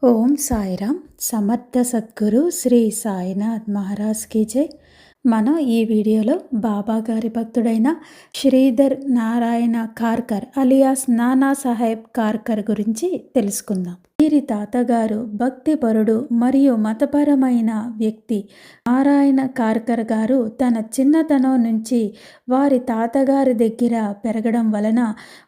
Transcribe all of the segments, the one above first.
ఓం సాయిరామ్. సమర్థ సద్గురు శ్రీ సాయినాథ్ మహారాజ్ కీ జై. మనం ఈ వీడియోలో బాబా గారి భక్తుడైన శ్రీధర్ నారాయణ కార్కర్ అలియాస్ నానా సాహెబ్ కార్కర్ గురించి తెలుసుకుందాం. వీరి తాతగారు భక్తిపరుడు మరియు మతపరమైన వ్యక్తి. నారాయణ కార్కర్ గారు తన చిన్నతనం నుంచి వారి తాతగారి దగ్గర పెరగడం వలన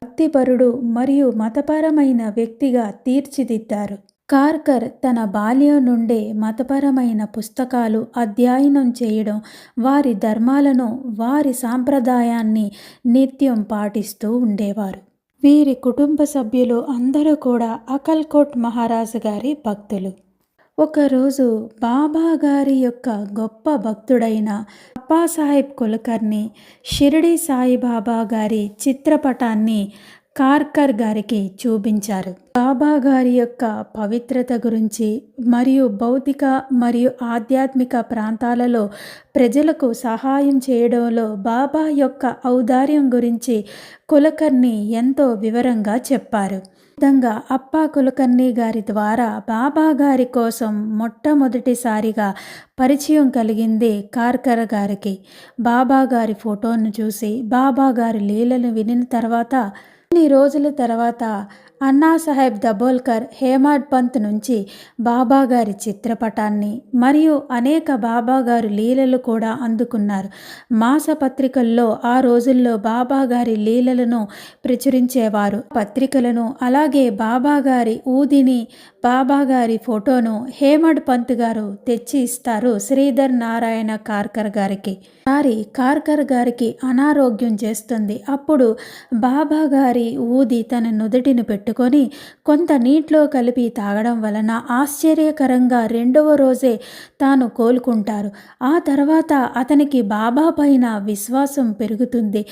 భక్తిపరుడు మరియు మతపరమైన వ్యక్తిగా తీర్చిదిద్దారు. కార్కర్ తన బాల్యం నుండే మతపరమైన పుస్తకాలు అధ్యయనం చేయడం, వారి ధర్మాలను, వారి సాంప్రదాయాన్ని నిత్యం పాటిస్తూ ఉండేవారు. వీరి కుటుంబ సభ్యులు అందరూ కూడా అకల్కోట్ మహారాజు గారి భక్తులు. ఒకరోజు బాబా గారి యొక్క గొప్ప భక్తుడైన అప్పాసాహెబ్ కులకర్ణి షిరిడి సాయిబాబా గారి చిత్రపటాన్ని కార్కర్ గారికి చూపించారు. బాబా గారి యొక్క పవిత్రత గురించి మరియు భౌతిక మరియు ఆధ్యాత్మిక ప్రాంతాలలో ప్రజలకు సహాయం చేయడంలో బాబా యొక్క ఔదార్యం గురించి కులకర్ణి ఎంతో వివరంగా చెప్పారు. విధంగా అప్పా కులకర్ణి గారి ద్వారా బాబా గారి కోసం మొట్టమొదటిసారిగా పరిచయం కలిగింది కార్కర్ గారికి. బాబా గారి ఫోటోను చూసి బాబా గారి లీలను వినిన తర్వాత కొన్ని రోజుల తర్వాత అన్నాసాహెబ్ దబోల్కర్ హేమాడ్ పంత్ నుంచి బాబా గారి చిత్రపటాన్ని మరియు అనేక బాబా గారి లీలలు కూడా అందుకున్నారు. మాసపత్రికల్లో ఆ రోజుల్లో బాబా గారి లీలలను ప్రచురించేవారు. పత్రికలను అలాగే బాబా గారి ఊదిని, బాబా గారి ఫోటోను హేమడ్ పంత్ గారు తెచ్చి ఇస్తారు శ్రీధర్ నారాయణ కార్కర్ గారికి. కార్కర్ గారికి అనారోగ్యం చేస్తుంది. అప్పుడు బాబా గారి ఊది తన నుదుటిని పెట్టుకొని కొంత నీటిలో కలిపి తాగడం వలన ఆశ్చర్యకరంగా రెండవ రోజే తాను కోలుకుంటారు. ఆ తర్వాత అతనికి బాబా పైన విశ్వాసం పెరుగుతుంది.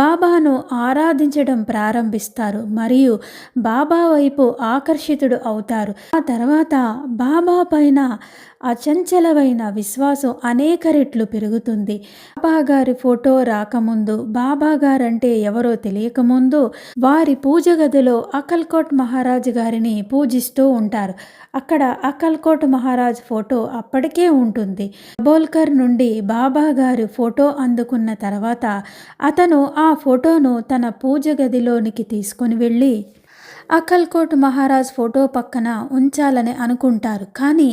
బాబాను ఆరాధించడం ప్రారంభిస్తారు మరియు బాబా వైపు ఆకర్షితుడు అవుతారు. ఆ తర్వాత బాబా పైన అచంచలమైన విశ్వాసం అనేక రెట్లు పెరుగుతుంది. బాబా గారి ఫోటో రాకముందు, బాబా గారంటే ఎవరో తెలియకముందు వారి పూజ గదిలో అకల్కోట్ మహారాజు గారిని పూజిస్తూ ఉంటారు. అక్కడ అకల్కోట్ మహారాజ్ ఫోటో అప్పటికే ఉంటుంది. బోల్కర్ నుండి బాబా గారి ఫోటో అందుకున్న తర్వాత అతను ఆ ఫోటోను తన పూజ గదిలోనికి తీసుకొని వెళ్ళి అకల్కోట్ మహారాజ్ ఫోటో పక్కన ఉంచాలని అనుకుంటారు. కానీ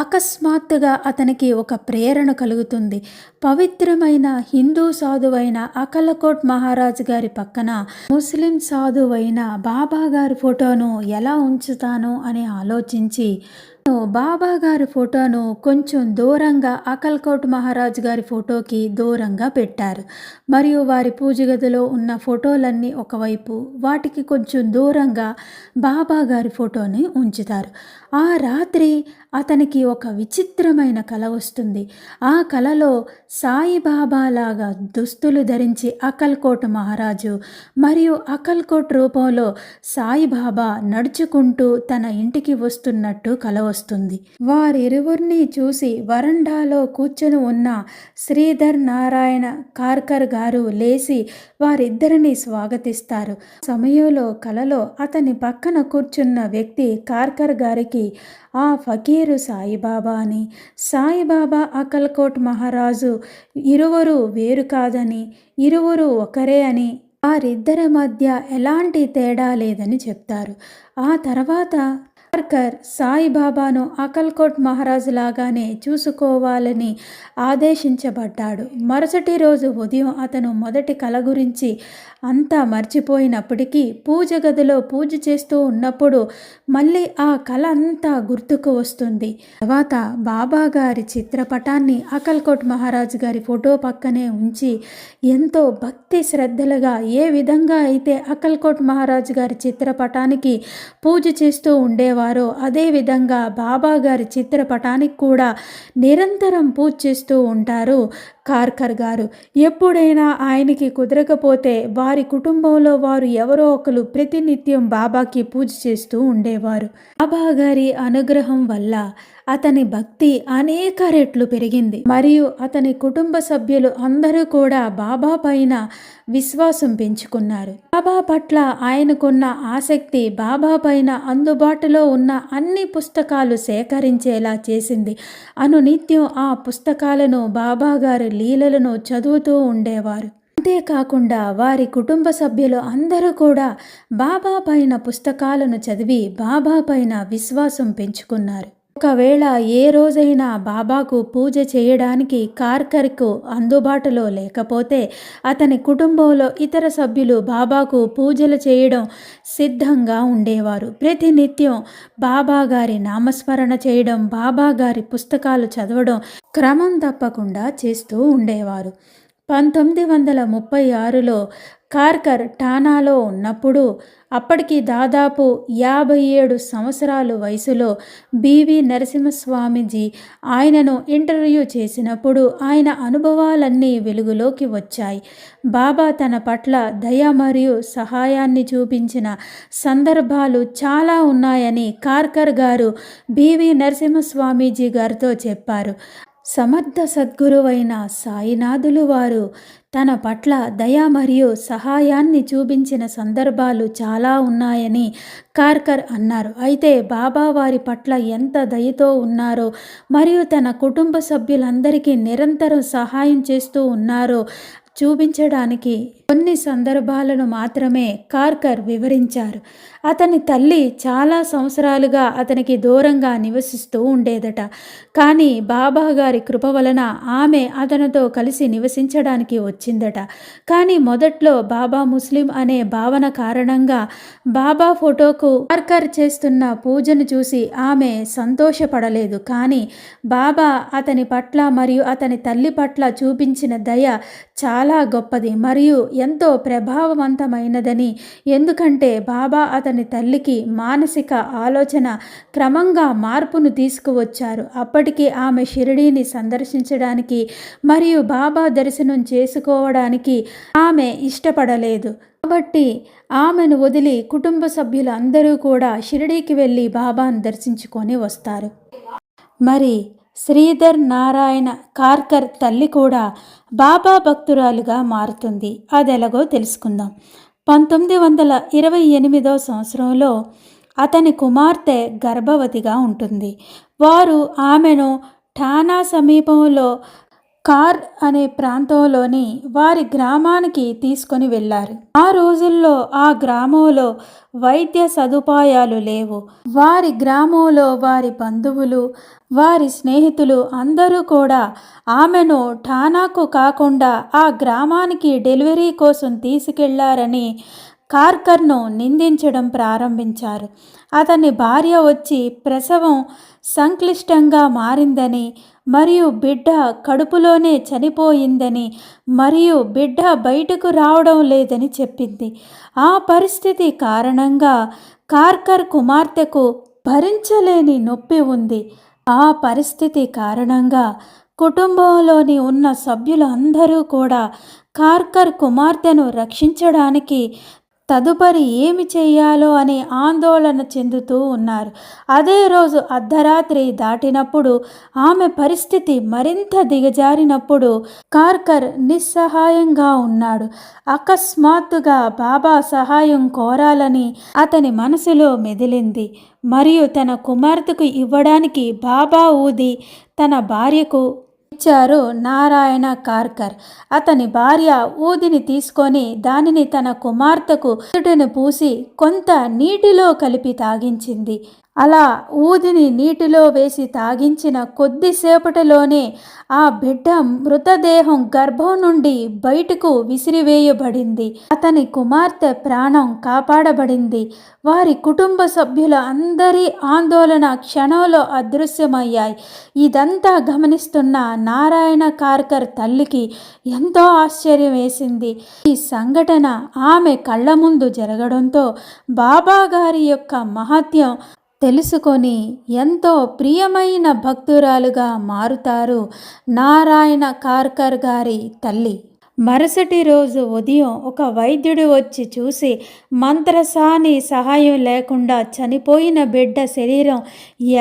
అకస్మాత్తుగా అతనికి ఒక ప్రేరణ కలుగుతుంది. పవిత్రమైన హిందూ సాధువైన అకల్కోట్ మహారాజ్ గారి పక్కన ముస్లిం సాధువైన బాబా గారి ఫోటోను ఎలా ఉంచుతాను అని ఆలోచించి బాబా గారి ఫోటోను కొంచెం దూరంగా అకల్కోట్ మహారాజ్ గారి ఫోటోకి దూరంగా పెట్టారు. మరియు వారి పూజ గదిలో ఉన్న ఫోటోలన్నీ ఒకవైపు, వాటికి కొంచెం దూరంగా బాబా గారి ఫోటోని ఉంచుతారు. ఆ రాత్రి అతనికి ఒక విచిత్రమైన కల వస్తుంది. ఆ కలలో సాయిబాబా లాగా దుస్తులు ధరించి అకల్కోట్ మహారాజు మరియు అకల్కోట్ రూపంలో సాయిబాబా నడుచుకుంటూ తన ఇంటికి వస్తున్నట్టు కల వస్తుంది. వారిరువురిని చూసి వరండాలో కూర్చొని ఉన్న శ్రీధర్ నారాయణ కార్కర్ గారు లేచి వారిద్దరిని స్వాగతిస్తారు. సమయంలో కలలో అతని పక్కన కూర్చున్న వ్యక్తి కార్కర్ గారికి ఆ ఫకీరు సాయిబాబా అని, సాయిబాబా అకల్కోట్ మహారాజు ఇరువురు వేరు కాదని, ఇరువురు ఒకరే అని, వారిద్దరి మధ్య ఎలాంటి తేడా లేదని చెప్తారు. ఆ తర్వాత కార్కర్ సాయిబాబాను అకల్కోట్ మహారాజు లాగానే చూసుకోవాలని ఆదేశించబడ్డాడు. మరుసటి రోజు ఉదయం అతను మొదటి కల గురించి అంతా మర్చిపోయినప్పటికీ పూజ గదిలో పూజ చేస్తూ ఉన్నప్పుడు మళ్ళీ ఆ కల అంతా గుర్తుకు వస్తుంది. తర్వాత బాబా గారి చిత్రపటాన్ని అకల్కోట్ మహారాజు గారి ఫోటో పక్కనే ఉంచి ఎంతో భక్తి శ్రద్ధలుగా ఏ విధంగా అయితే అకల్కోట్ మహారాజు గారి చిత్రపటానికి పూజ చేస్తూ ఉండేవారో అదేవిధంగా బాబా గారి చిత్రపటానికి కూడా నిరంతరం పూజ చేస్తూ ఉంటారు కార్కర్ గారు. ఎప్పుడైనా ఆయనకి కుదరకపోతే వారి కుటుంబంలో వారు ఎవరో ఒకరు ప్రతినిత్యం బాబాకి పూజ చేస్తూ ఉండేవారు. బాబా గారి అనుగ్రహం వల్ల అతని భక్తి అనేక రెట్లు పెరిగింది. మరియు అతని కుటుంబ సభ్యులు అందరూ కూడా బాబా పైన విశ్వాసం పెంచుకున్నారు. బాబా పట్ల ఆయనకున్న ఆసక్తి బాబా పైన అందుబాటులో ఉన్న అన్ని పుస్తకాలు సేకరించేలా చేసింది. అనునిత్యం ఆ పుస్తకాలను బాబా గారి లీలలను చదువుతూ ఉండేవారు. అంతేకాకుండా వారి కుటుంబ సభ్యులు అందరూ కూడా బాబా పైన పుస్తకాలను చదివి బాబా పైన విశ్వాసం పెంచుకున్నారు. ఒకవేళ ఏ రోజైనా బాబాకు పూజ చేయడానికి కార్కర్కు అందుబాటులో లేకపోతే అతని కుటుంబంలో ఇతర సభ్యులు బాబాకు పూజలు చేయడం సిద్ధంగా ఉండేవారు. ప్రతినిత్యం బాబా గారి నామస్మరణ చేయడం, బాబా గారి పుస్తకాలు చదవడం క్రమం తప్పకుండా చేస్తూ ఉండేవారు. 1936లో కార్కర్ ఠానాలో ఉన్నప్పుడు అప్పటికి దాదాపు 57 సంవత్సరాల వయసులో బివి నరసింహస్వామీజీ ఆయనను ఇంటర్వ్యూ చేసినప్పుడు ఆయన అనుభవాలన్నీ వెలుగులోకి వచ్చాయి. బాబా తన పట్ల దయ మరియు సహాయాన్ని చూపించిన సందర్భాలు చాలా ఉన్నాయని కార్కర్ గారు బివి నరసింహస్వామీజీ గారితో చెప్పారు. సమర్థ సద్గురువైన సాయినాథులు వారు తన పట్ల దయ మరియు సహాయాన్ని చూపించిన సందర్భాలు చాలా ఉన్నాయని కార్కర్ అన్నారు. అయితే బాబా వారి పట్ల ఎంత దయతో ఉన్నారో మరియు తన కుటుంబ సభ్యులందరికీ నిరంతరం సహాయం చేస్తూ ఉన్నారో చూపించడానికి కొన్ని సందర్భాలను మాత్రమే కార్కర్ వివరించారు. అతని తల్లి చాలా సంవత్సరాలుగా అతనికి దూరంగా నివసిస్తూ ఉండేదట. కానీ బాబా గారి కృప వలన ఆమె అతనితో కలిసి నివసించడానికి వచ్చిందట. కానీ మొదట్లో బాబా ముస్లిం అనే భావన కారణంగా బాబా ఫోటోకు కార్కర్ చేస్తున్న పూజను చూసి ఆమె సంతోషపడలేదు. కానీ బాబా అతని పట్ల మరియు అతని తల్లి పట్ల చూపించిన దయ చాలా గొప్పది మరియు ఎంతో ప్రభావవంతమైనదని. ఎందుకంటే బాబా అతని తల్లికి మానసిక ఆలోచన క్రమంగా మార్పును తీసుకువచ్చారు. అప్పటికి ఆమె షిరిడీని సందర్శించడానికి మరియు బాబా దర్శనం చేసుకోవడానికి ఆమె ఇష్టపడలేదు. కాబట్టి ఆమెను వదిలి కుటుంబ సభ్యులు అందరూ కూడా షిరిడీకి వెళ్ళి బాబాను దర్శించుకొని వస్తారు. మరి శ్రీధర్ నారాయణ కార్కర్ తల్లి కూడా బాబా భక్తురాలుగా మారుతుంది. అది ఎలాగో తెలుసుకుందాం. 1928వ సంవత్సరంలో అతని కుమార్తె గర్భవతిగా ఉంటుంది. వారు ఆమెను ఠానా సమీపంలో కార్ అనే ప్రాంతంలోని వారి గ్రామానికి తీసుకొని వెళ్ళారు. ఆ రోజుల్లో ఆ గ్రామంలో వైద్య సదుపాయాలు లేవు. వారి గ్రామంలో వారి బంధువులు, వారి స్నేహితులు అందరూ కూడా ఆమెను ఠానాకు కాకుండా ఆ గ్రామానికి డెలివరీ కోసం తీసుకెళ్లారని కార్కర్ను నిందించడం ప్రారంభించారు. అతని భార్య వచ్చి ప్రసవం సంక్లిష్టంగా మారిందని మరియు బిడ్డ కడుపులోనే చనిపోయిందని మరియు బిడ్డ బయటకు రావడం లేదని చెప్పింది. ఆ పరిస్థితి కారణంగా కార్కర్ కుమార్తెకు భరించలేని నొప్పి ఉంది. ఆ పరిస్థితి కారణంగా కుటుంబంలోని ఉన్న సభ్యులందరూ కూడా కార్కర్ కుమార్తెను రక్షించడానికి తదుపరి ఏమి చేయాలో అని ఆందోళన చెందుతూ ఉన్నారు. అదే రోజు అర్ధరాత్రి దాటినప్పుడు ఆమె పరిస్థితి మరింత దిగజారినప్పుడు కార్కర్ నిస్సహాయంగా ఉన్నాడు. అకస్మాత్తుగా బాబా సహాయం కోరాలని అతని మనసులో మెదిలింది మరియు తన కుమార్తెకు ఇవ్వడానికి బాబా ఊది తన భార్యకు ఇచ్చారు నారాయణ కార్కర్. అతని భార్య ఊదిని తీసుకొని దానిని తన కుమార్తెకు నుదుటిన పూసి కొంత నీటిలో కలిపి తాగించింది. అలా ఊదిని నీటిలో వేసి తాగించిన కొద్దిసేపటిలోనే ఆ బిడ్డ మృతదేహం గర్భం నుండి బయటకు విసిరివేయబడింది. అతని కుమార్తె ప్రాణం కాపాడబడింది. వారి కుటుంబ సభ్యుల అందరి ఆందోళన క్షణంలో అదృశ్యమయ్యాయి. ఇదంతా గమనిస్తున్న నారాయణ కార్కర్ తల్లికి ఎంతో ఆశ్చర్యం వేసింది. ఈ సంఘటన ఆమె కళ్ళ ముందు జరగడంతో బాబా గారి యొక్క మహత్యం తెలుసుకొని ఎంతో ప్రియమైన భక్తురాలుగా మారుతారు నారాయణ కార్కర్ గారి తల్లి. మరుసటి రోజు ఉదయం ఒక వైద్యుడు వచ్చి చూసి మంత్రసాని సహాయం లేకుండా చనిపోయిన బిడ్డ శరీరం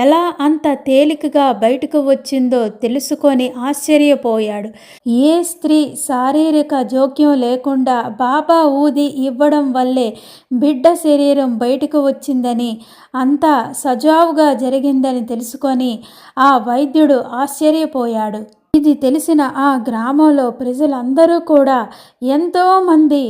ఎలా అంత తేలికగా బయటకు వచ్చిందో తెలుసుకొని ఆశ్చర్యపోయాడు. ఏ స్త్రీ శారీరక జోక్యం లేకుండా బాబా ఊది ఇవ్వడం వల్లే బిడ్డ శరీరం బయటకు వచ్చిందని, అంతా సజావుగా జరిగిందని తెలుసుకొని ఆ వైద్యుడు ఆశ్చర్యపోయాడు. ఇది తెలిసిన ఆ గ్రామంలో ప్రజలందరూ కూడా ఎంతోమంది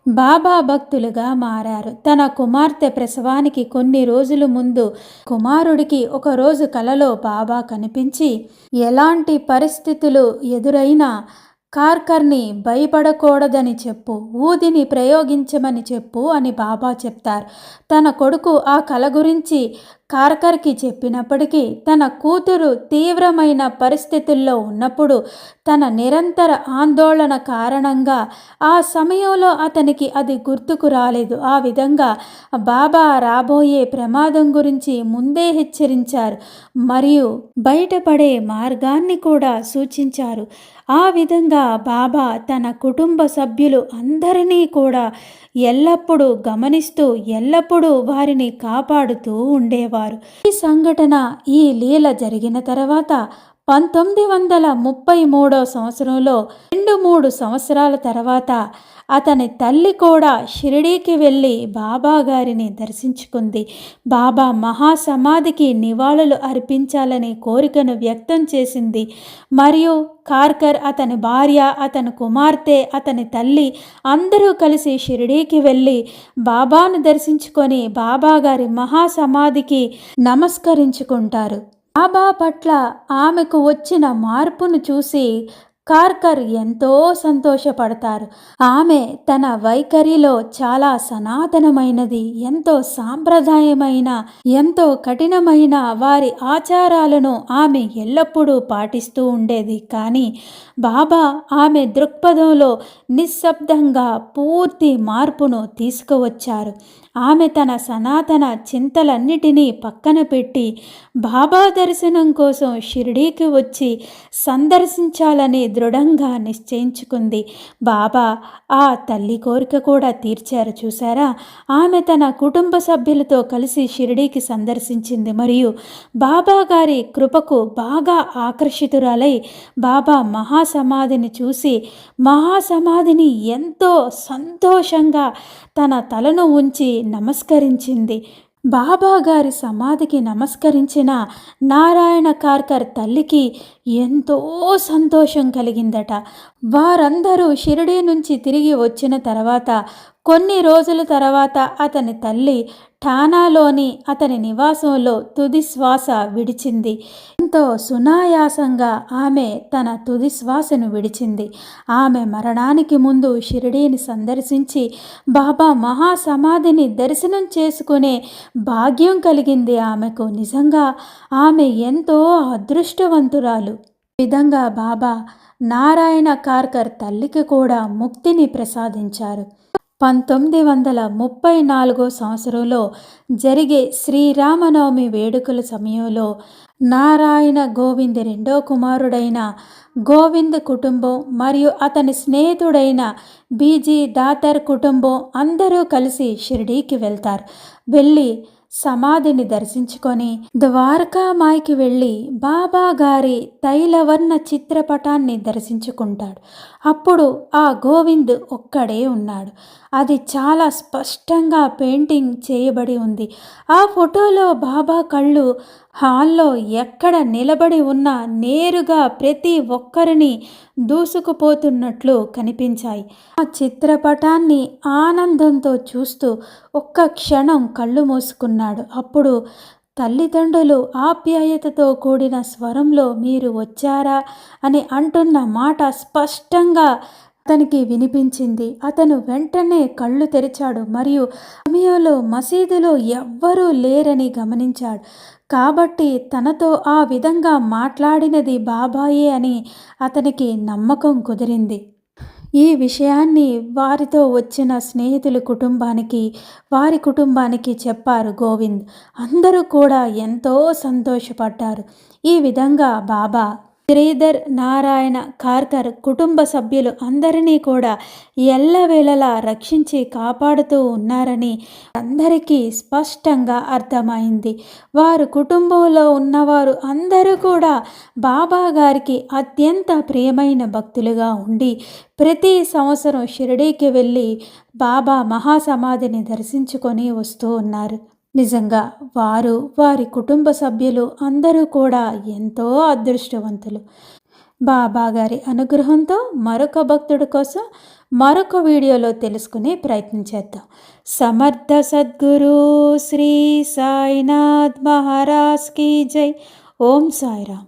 బాబా భక్తులుగా మారారు. తన కుమార్తె ప్రసవానికి కొన్ని రోజుల ముందు కుమారుడికి ఒకరోజు కలలో బాబా కనిపించి, ఎలాంటి పరిస్థితులు ఎదురైనా కార్కర్ని భయపడకూడదని చెప్పు, ఊదిని ప్రయోగించమని చెప్పు అని బాబా చెప్తారు. తన కొడుకు ఆ కల గురించి కార్కర్కి చెప్పినప్పటికీ తన కూతురు తీవ్రమైన పరిస్థితుల్లో ఉన్నప్పుడు తన నిరంతర ఆందోళన కారణంగా ఆ సమయంలో అతనికి అది గుర్తుకు రాలేదు. ఆ విధంగా బాబా రాబోయే ప్రమాదం గురించి ముందే హెచ్చరించారు మరియు బయటపడే మార్గాన్ని కూడా సూచించారు. ఆ విధంగా బాబా తన కుటుంబ సభ్యులు అందరినీ కూడా ఎల్లప్పుడూ గమనిస్తూ ఎల్లప్పుడూ వారిని కాపాడుతూ ఉండేవారు. ఈ సంఘటన, ఈ లీల జరిగిన తర్వాత 1933 సంవత్సరంలో 2-3 సంవత్సరాల తర్వాత అతని తల్లి కూడా షిరిడీకి వెళ్ళి బాబా గారిని దర్శించుకుంది. బాబా మహాసమాధికి నివాళులు అర్పించాలని కోరికను వ్యక్తం చేసింది. మరియు కార్కర్, అతని భార్య, అతని కుమార్తె, అతని తల్లి అందరూ కలిసి షిరిడీకి వెళ్ళి బాబాను దర్శించుకొని బాబా గారి మహాసమాధికి నమస్కరించుకుంటారు. బాబా పట్ల ఆమెకు వచ్చిన మార్పును చూసి కార్కర్ ఎంతో సంతోషపడతారు. ఆమె తన వైఖరిలో చాలా సనాతనమైనది, ఎంతో సాంప్రదాయమైన, ఎంతో కఠినమైన వారి ఆచారాలను ఆమె ఎల్లప్పుడూ పాటిస్తూ ఉండేది. కానీ బాబా ఆమె దృక్పథంలో నిశ్శబ్దంగా పూర్తి మార్పును తీసుకువచ్చారు. ఆమె తన సనాతన చింతలన్నిటినీ పక్కన పెట్టి బాబా దర్శనం కోసం షిరిడీకి వచ్చి సందర్శించాలని దృఢంగా నిశ్చయించుకుంది. బాబా ఆ తల్లి కోరిక కూడా తీర్చారు. చూసారా, ఆమె తన కుటుంబ సభ్యులతో కలిసి షిరిడీకి సందర్శించింది మరియు బాబా గారి కృపకు బాగా ఆకర్షితురాలై బాబా మహాసమాధిని చూసి మహాసమాధిని ఎంతో సంతోషంగా తన తలను ఉంచి నమస్కరించింది. బాబా గారి సమాధికి నమస్కరించిన నారాయణ కార్కర్ తల్లికి ఎంతో సంతోషం కలిగిందట. వారందరూ షిరిడీ నుంచి తిరిగి వచ్చిన తర్వాత కొన్ని రోజుల తర్వాత అతని తల్లి ఠానాలోని అతని నివాసంలో తుది శ్వాస విడిచింది. ఎంతో సునాయాసంగా ఆమె తన తుది శ్వాసను విడిచింది. ఆమె మరణానికి ముందు షిరిడీని సందర్శించి బాబా మహాసమాధిని దర్శనం చేసుకునే భాగ్యం కలిగింది ఆమెకు. నిజంగా ఆమె ఎంతో అదృష్టవంతురాలు. ఈ విధంగా బాబా నారాయణ కార్కర్ తల్లికి కూడా ముక్తిని ప్రసాదించారు. 1934 సంవత్సరంలో జరిగే శ్రీరామనవమి వేడుకల సమయంలో నారాయణ గోవింద్ రెండో కుమారుడైన గోవింద్ కుటుంబం మరియు అతని స్నేహితుడైన బీజీ దాతర్ కుటుంబం అందరూ కలిసి షిరిడీకి వెళ్తారు. వెళ్ళి సమాధిని దర్శించుకొని ద్వారకామాయికి వెళ్ళి బాబా గారి తైలవర్ణ చిత్రపటాన్ని దర్శించుకుంటాడు. అప్పుడు ఆ గోవింద్ ఒక్కడే ఉన్నాడు. అది చాలా స్పష్టంగా పెయింటింగ్ చేయబడి ఉంది. ఆ ఫోటోలో బాబా కళ్ళు హాల్లో ఎక్కడ నిలబడి ఉన్నా నేరుగా ప్రతి ఒక్కరిని దూసుకుపోతున్నట్లు కనిపించాయి. ఆ చిత్రపటాన్ని ఆనందంతో చూస్తూ ఒక్క క్షణం కళ్ళు మూసుకున్నాడు. అప్పుడు తల్లిదండ్రులు ఆప్యాయతతో కూడిన స్వరంలో మీరు వచ్చారా అని అంటున్న మాట స్పష్టంగా అతనికి వినిపించింది. అతను వెంటనే కళ్ళు తెరిచాడు మరియు సమయంలో మసీదులో ఎవ్వరూ లేరని గమనించాడు. కాబట్టి తనతో ఆ విధంగా మాట్లాడినది బాబాయే అని అతనికి నమ్మకం కుదిరింది. ఈ విషయాన్ని వారితో వచ్చిన స్నేహితుల కుటుంబానికి, వారి కుటుంబానికి చెప్పారు గోవింద్. అందరూ కూడా ఎంతో సంతోషపడ్డారు. ఈ విధంగా బాబా శ్రీధర్ నారాయణ కార్కర్ కుటుంబ సభ్యులు అందరినీ కూడా ఎల్లవేళలా రక్షించి కాపాడుతూ ఉన్నారని అందరికీ స్పష్టంగా అర్థమైంది. వారు కుటుంబంలో ఉన్నవారు అందరూ కూడా బాబా గారికి అత్యంత ప్రియమైన భక్తులుగా ఉండి ప్రతి సంవత్సరం షిరిడీకి వెళ్ళి బాబా మహాసమాధిని దర్శించుకొని వస్తూ ఉన్నారు. నిజంగా వారి కుటుంబ సభ్యులు అందరూ కూడా ఎంతో అదృష్టవంతులు. బాబా గారి అనుగ్రహంతో మరొక భక్తుడి కోసం మరొక వీడియోలో తెలుసుకునే ప్రయత్నం చేద్దాం. సమర్థ సద్గురు శ్రీ సాయినాథ్ మహారాజ్ కీ జై. ఓం సాయిరామ్.